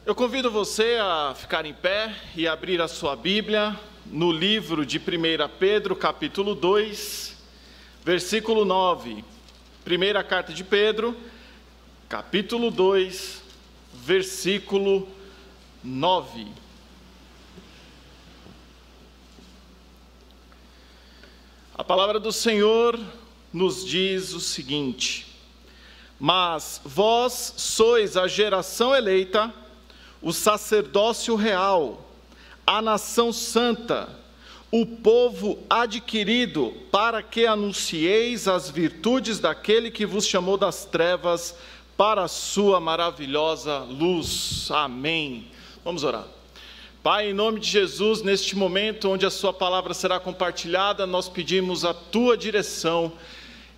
Eu convido você a ficar em pé e abrir a sua Bíblia no livro de 1 Pedro, capítulo 2, versículo 9. Primeira carta de Pedro, capítulo 2, versículo 9. A palavra do Senhor nos diz o seguinte: mas vós sois a geração eleita, o sacerdócio real, a nação santa, o povo adquirido, para que anuncieis as virtudes daquele que vos chamou das trevas para a sua maravilhosa luz. Amém. Vamos orar. Pai, em nome de Jesus, neste momento onde a sua palavra será compartilhada, nós pedimos a tua direção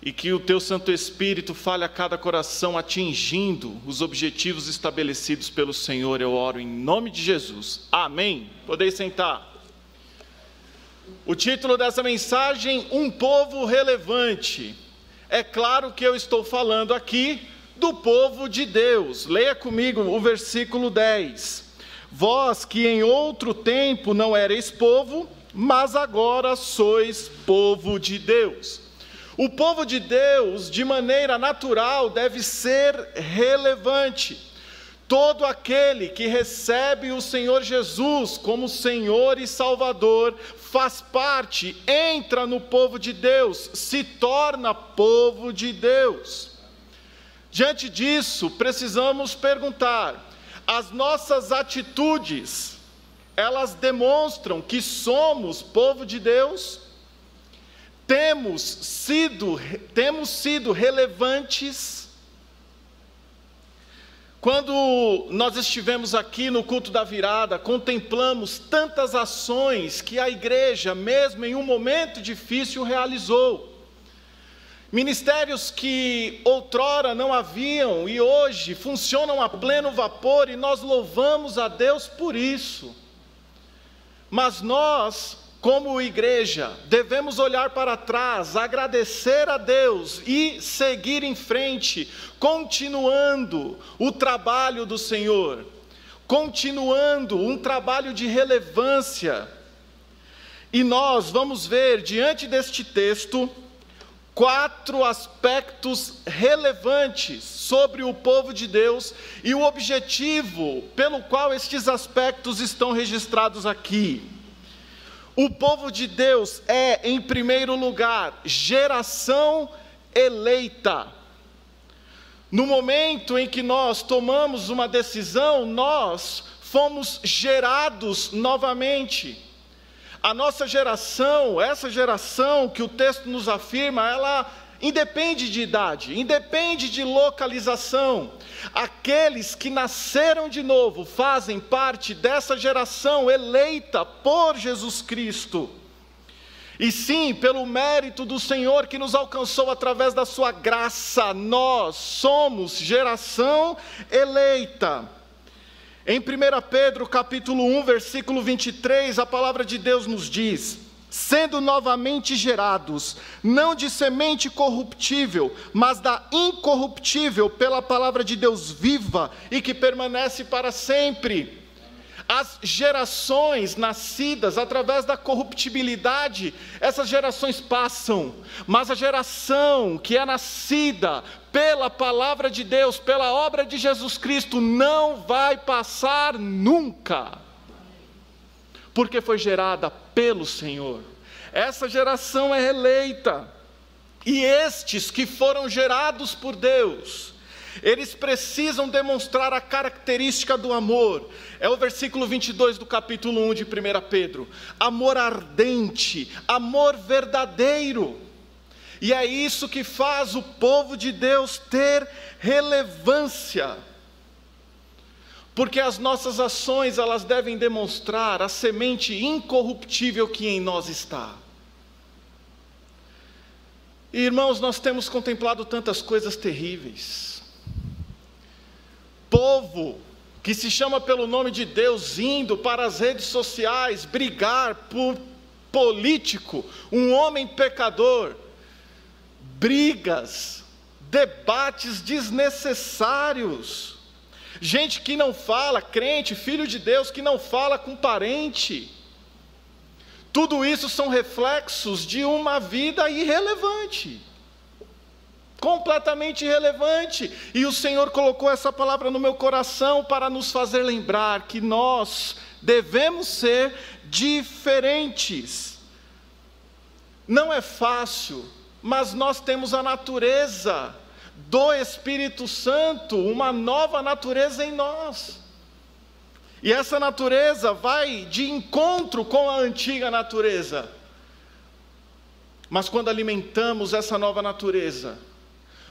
e que o teu Santo Espírito fale a cada coração, atingindo os objetivos estabelecidos pelo Senhor. Eu oro em nome de Jesus. Amém. Podeis sentar. O título dessa mensagem: um povo relevante. É claro que eu estou falando aqui do povo de Deus. Leia comigo o versículo 10. Vós que em outro tempo não erais povo, mas agora sois povo de Deus. O povo de Deus, de maneira natural, deve ser relevante. Todo aquele que recebe o Senhor Jesus como Senhor e Salvador, faz parte, entra no povo de Deus, se torna povo de Deus. Diante disso, precisamos perguntar: as nossas atitudes, elas demonstram que somos povo de Deus? Temos sido relevantes? Quando nós estivemos aqui no culto da virada, contemplamos tantas ações que a igreja, mesmo em um momento difícil, realizou. Ministérios que outrora não haviam e hoje funcionam a pleno vapor, e nós louvamos a Deus por isso. Mas nós, como igreja, devemos olhar para trás, agradecer a Deus e seguir em frente, continuando o trabalho do Senhor, continuando um trabalho de relevância. E nós vamos ver, diante deste texto, 4 aspectos relevantes sobre o povo de Deus e o objetivo pelo qual estes aspectos estão registrados aqui. O povo de Deus é, em primeiro lugar, geração eleita. No momento em que nós tomamos uma decisão, nós fomos gerados novamente. A nossa geração, essa geração que o texto nos afirma, ela independe de idade, independe de localização. Aqueles que nasceram de novo fazem parte dessa geração eleita por Jesus Cristo. E sim, pelo mérito do Senhor que nos alcançou através da sua graça, nós somos geração eleita. Em 1 Pedro capítulo 1, versículo 23, a palavra de Deus nos diz: sendo novamente gerados, não de semente corruptível, mas da incorruptível, pela palavra de Deus viva e que permanece para sempre. As gerações nascidas através da corruptibilidade, essas gerações passam, mas a geração que é nascida pela palavra de Deus, pela obra de Jesus Cristo, não vai passar nunca, porque foi gerada pelo Senhor. Essa geração é eleita, e estes que foram gerados por Deus, eles precisam demonstrar a característica do amor. É o versículo 22 do capítulo 1 de 1 Pedro. Amor ardente, amor verdadeiro. E é isso que faz o povo de Deus ter relevância. Porque as nossas ações, elas devem demonstrar a semente incorruptível que em nós está. E, irmãos, nós temos contemplado tantas coisas terríveis. Povo que se chama pelo nome de Deus, indo para as redes sociais brigar por político, um homem pecador, brigas, debates desnecessários, gente que não fala, crente, filho de Deus, que não fala com parente. Tudo isso são reflexos de uma vida irrelevante, completamente irrelevante. E o Senhor colocou essa palavra no meu coração para nos fazer lembrar que nós devemos ser diferentes. Não é fácil, mas nós temos a natureza do Espírito Santo, uma nova natureza em nós. E essa natureza vai de encontro com a antiga natureza. Mas quando alimentamos essa nova natureza,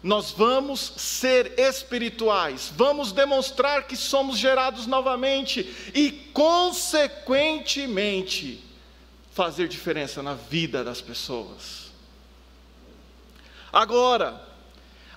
nós vamos ser espirituais, vamos demonstrar que somos gerados novamente e, consequentemente, fazer diferença na vida das pessoas. Agora,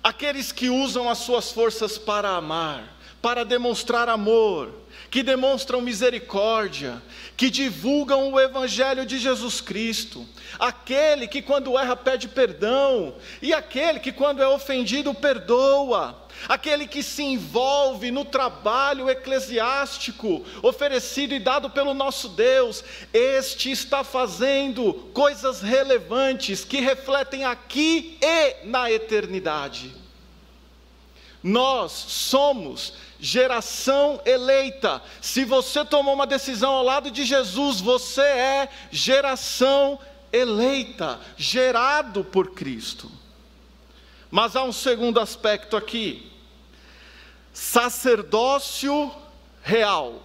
aqueles que usam as suas forças para amar, para demonstrar amor, que demonstram misericórdia, que divulgam o Evangelho de Jesus Cristo, aquele que quando erra pede perdão, e aquele que quando é ofendido perdoa, aquele que se envolve no trabalho eclesiástico, oferecido e dado pelo nosso Deus, este está fazendo coisas relevantes, que refletem aqui e na eternidade. Nós somos geração eleita. Se você tomou uma decisão ao lado de Jesus, você é geração eleita, gerado por Cristo. Mas há um segundo aspecto aqui: sacerdócio real.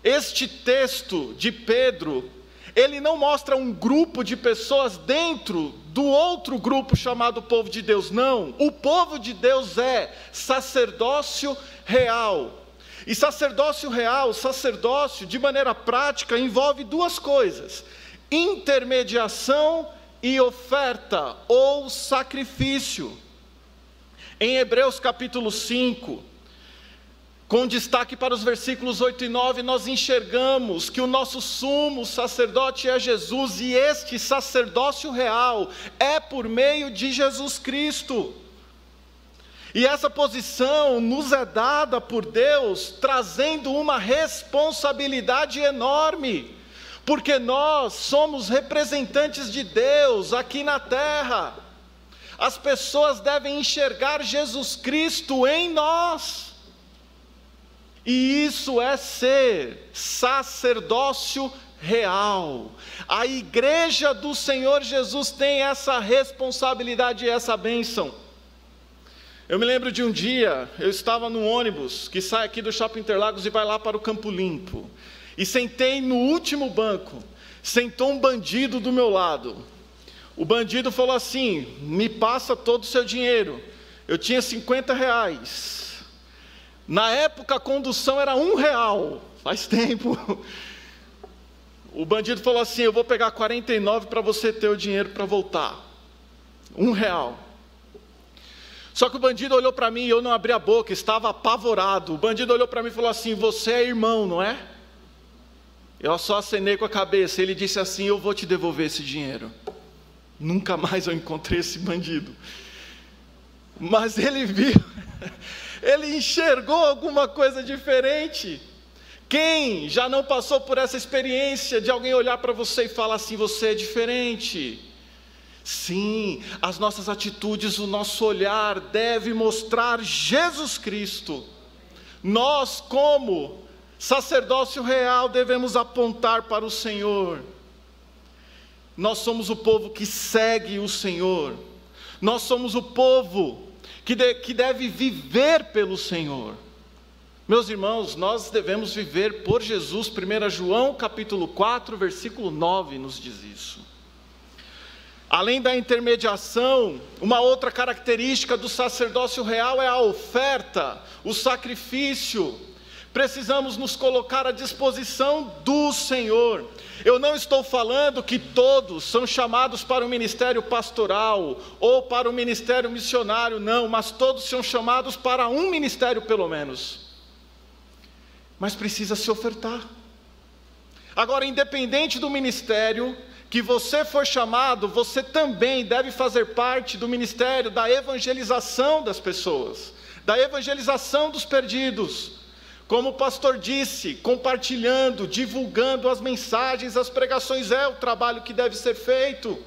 Este texto de Pedro, ele não mostra um grupo de pessoas dentro do outro grupo chamado povo de Deus, não. O povo de Deus é sacerdócio real. E sacerdócio real, sacerdócio de maneira prática, envolve duas coisas: intermediação e oferta ou sacrifício. Em Hebreus capítulo 5, com destaque para os versículos 8 e 9, nós enxergamos que o nosso sumo sacerdote é Jesus, e este sacerdócio real é por meio de Jesus Cristo. E essa posição nos é dada por Deus, trazendo uma responsabilidade enorme, porque nós somos representantes de Deus aqui na terra. As pessoas devem enxergar Jesus Cristo em nós. E isso é ser sacerdócio real. A igreja do Senhor Jesus tem essa responsabilidade e essa bênção. Eu me lembro de um dia, eu estava no ônibus que sai aqui do Shopping Interlagos e vai lá para o Campo Limpo. E sentei no último banco. Sentou um bandido do meu lado. O bandido falou assim: me passa todo o seu dinheiro. Eu tinha R$50. Na época a condução era R$1, faz tempo. O bandido falou assim: eu vou pegar 49 para você ter o dinheiro para voltar. R$1. Só que o bandido olhou para mim e eu não abri a boca, estava apavorado. O bandido olhou para mim e falou assim: você é irmão, não é? Eu só acenei com a cabeça. Ele disse assim: eu vou te devolver esse dinheiro. Nunca mais eu encontrei esse bandido. Mas ele viu... Ele enxergou alguma coisa diferente. Quem já não passou por essa experiência de alguém olhar para você e falar assim: você é diferente? Sim, as nossas atitudes, o nosso olhar deve mostrar Jesus Cristo. Nós, como sacerdócio real, devemos apontar para o Senhor. Nós somos o povo que segue o Senhor. Nós somos o povo que deve viver pelo Senhor. Meus irmãos, nós devemos viver por Jesus. 1 João capítulo 4, versículo 9 nos diz isso. Além da intermediação, uma outra característica do sacerdócio real é a oferta, o sacrifício. Precisamos nos colocar à disposição do Senhor. Eu não estou falando que todos são chamados para o ministério pastoral ou para o ministério missionário, não, mas todos são chamados para um ministério pelo menos. Mas precisa se ofertar. Agora, independente do ministério que você for chamado, você também deve fazer parte do ministério da evangelização das pessoas, da evangelização dos perdidos. Como o pastor disse, compartilhando, divulgando as mensagens, as pregações é o trabalho que deve ser feito,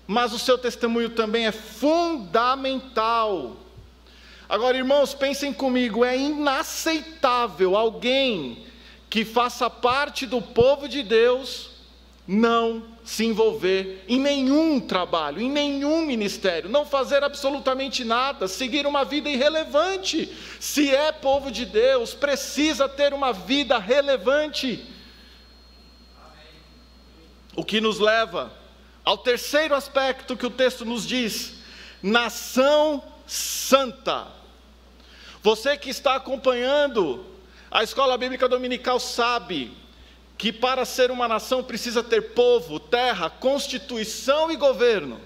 mas o seu testemunho também é fundamental. Agora, irmãos, pensem comigo, é inaceitável alguém que faça parte do povo de Deus não se envolver em nenhum trabalho, em nenhum ministério, não fazer absolutamente nada, seguir uma vida irrelevante. Se é povo de Deus, precisa ter uma vida relevante. O que nos leva ao terceiro aspecto que o texto nos diz: nação santa. Você que está acompanhando a escola bíblica dominical sabe que para ser uma nação precisa ter povo, terra, constituição e governo.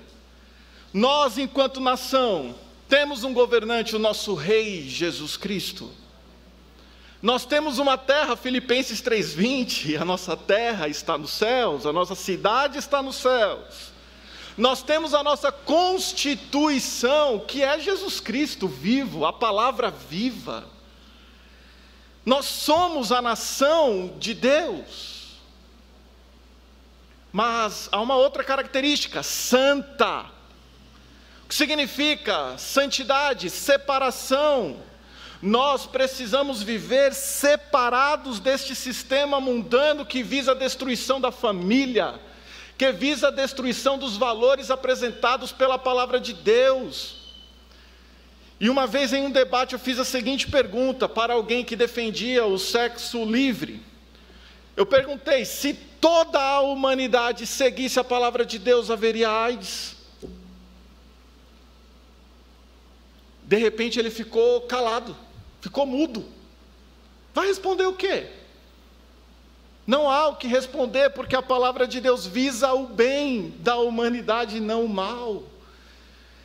Nós, enquanto nação, temos um governante, o nosso Rei Jesus Cristo. Nós temos uma terra, Filipenses 3:20, a nossa terra está nos céus, a nossa cidade está nos céus. Nós temos a nossa constituição, que é Jesus Cristo vivo, a palavra viva. Nós somos a nação de Deus. Mas há uma outra característica: santa. O que significa santidade? Separação. Nós precisamos viver separados deste sistema mundano que visa a destruição da família, que visa a destruição dos valores apresentados pela palavra de Deus. E uma vez em um debate eu fiz a seguinte pergunta para alguém que defendia o sexo livre. Eu perguntei: se toda a humanidade seguisse a palavra de Deus, haveria AIDS? De repente ele ficou calado, ficou mudo. Vai responder o quê? Não há o que responder, porque a palavra de Deus visa o bem da humanidade, não o mal.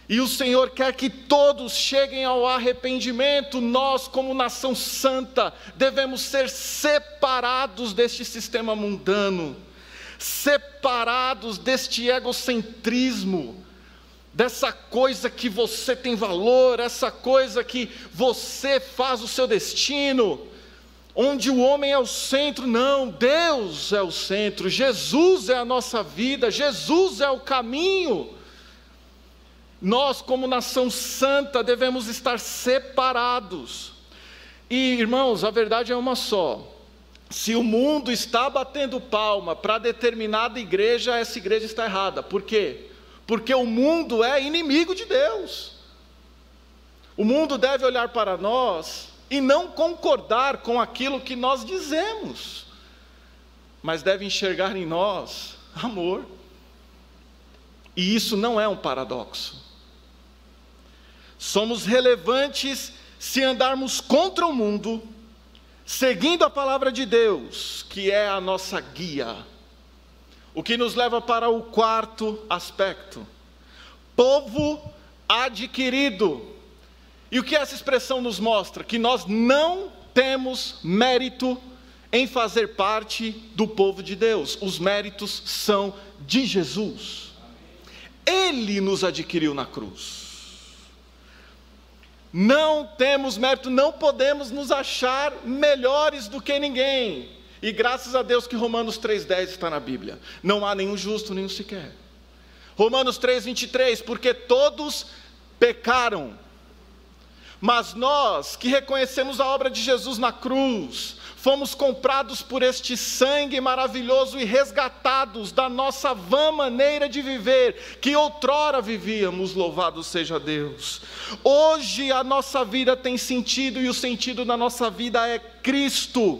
E o Senhor quer que todos cheguem ao arrependimento. Nós, como nação santa, devemos ser separados deste sistema mundano, separados deste egocentrismo, dessa coisa que você tem valor, essa coisa que você faz o seu destino, onde o homem é o centro. Não, Deus é o centro, Jesus é a nossa vida, Jesus é o caminho. Nós, como nação santa, devemos estar separados. E, irmãos, a verdade é uma só: se o mundo está batendo palma para determinada igreja, essa igreja está errada. Por quê? Porque o mundo é inimigo de Deus. O mundo deve olhar para nós e não concordar com aquilo que nós dizemos, mas deve enxergar em nós amor. E isso não é um paradoxo. Somos relevantes se andarmos contra o mundo, seguindo a palavra de Deus, que é a nossa guia. O que nos leva para o quarto aspecto: povo adquirido. E o que essa expressão nos mostra? Que nós não temos mérito em fazer parte do povo de Deus. Os méritos são de Jesus. Ele nos adquiriu na cruz. Não temos mérito, não podemos nos achar melhores do que ninguém. E graças a Deus que Romanos 3,10 está na Bíblia. Não há nenhum justo, nenhum sequer. Romanos 3,23, porque todos pecaram. Mas nós que reconhecemos a obra de Jesus na cruz, fomos comprados por este sangue maravilhoso e resgatados da nossa vã maneira de viver, que outrora vivíamos, louvado seja Deus. Hoje a nossa vida tem sentido, e o sentido da nossa vida é Cristo.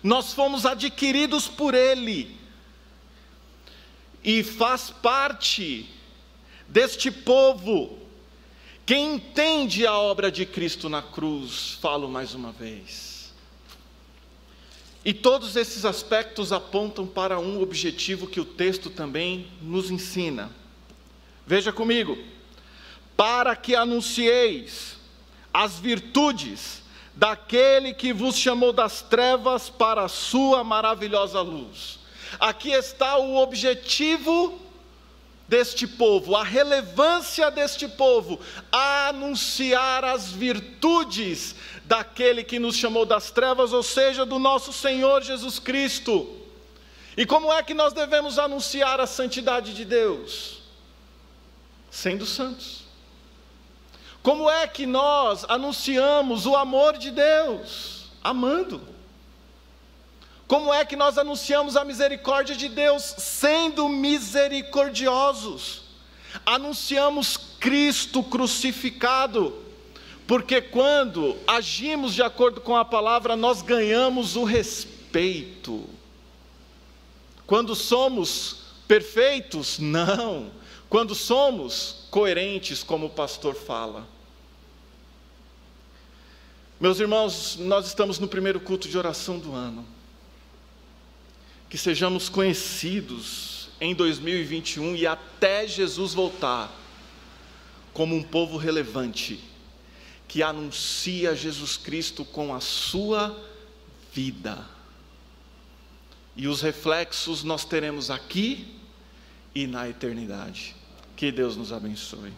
Nós fomos adquiridos por Ele, e faz parte deste povo quem entende a obra de Cristo na cruz. Falo mais uma vez. E todos esses aspectos apontam para um objetivo que o texto também nos ensina. Veja comigo: para que anuncieis as virtudes daquele que vos chamou das trevas para a sua maravilhosa luz. Aqui está o objetivo deste povo, a relevância deste povo, a anunciar as virtudes daquele que nos chamou das trevas, ou seja, do nosso Senhor Jesus Cristo. E como é que nós devemos anunciar a santidade de Deus? Sendo santos. Como é que nós anunciamos o amor de Deus? Amando. Como é que nós anunciamos a misericórdia de Deus? Sendo misericordiosos. Anunciamos Cristo crucificado, porque quando agimos de acordo com a palavra, nós ganhamos o respeito. Quando somos perfeitos? Não. Quando somos coerentes, como o pastor fala. Meus irmãos, nós estamos no primeiro culto de oração do ano. Que sejamos conhecidos em 2021 e até Jesus voltar, como um povo relevante, que anuncia Jesus Cristo com a sua vida. E os reflexos nós teremos aqui e na eternidade. Que Deus nos abençoe.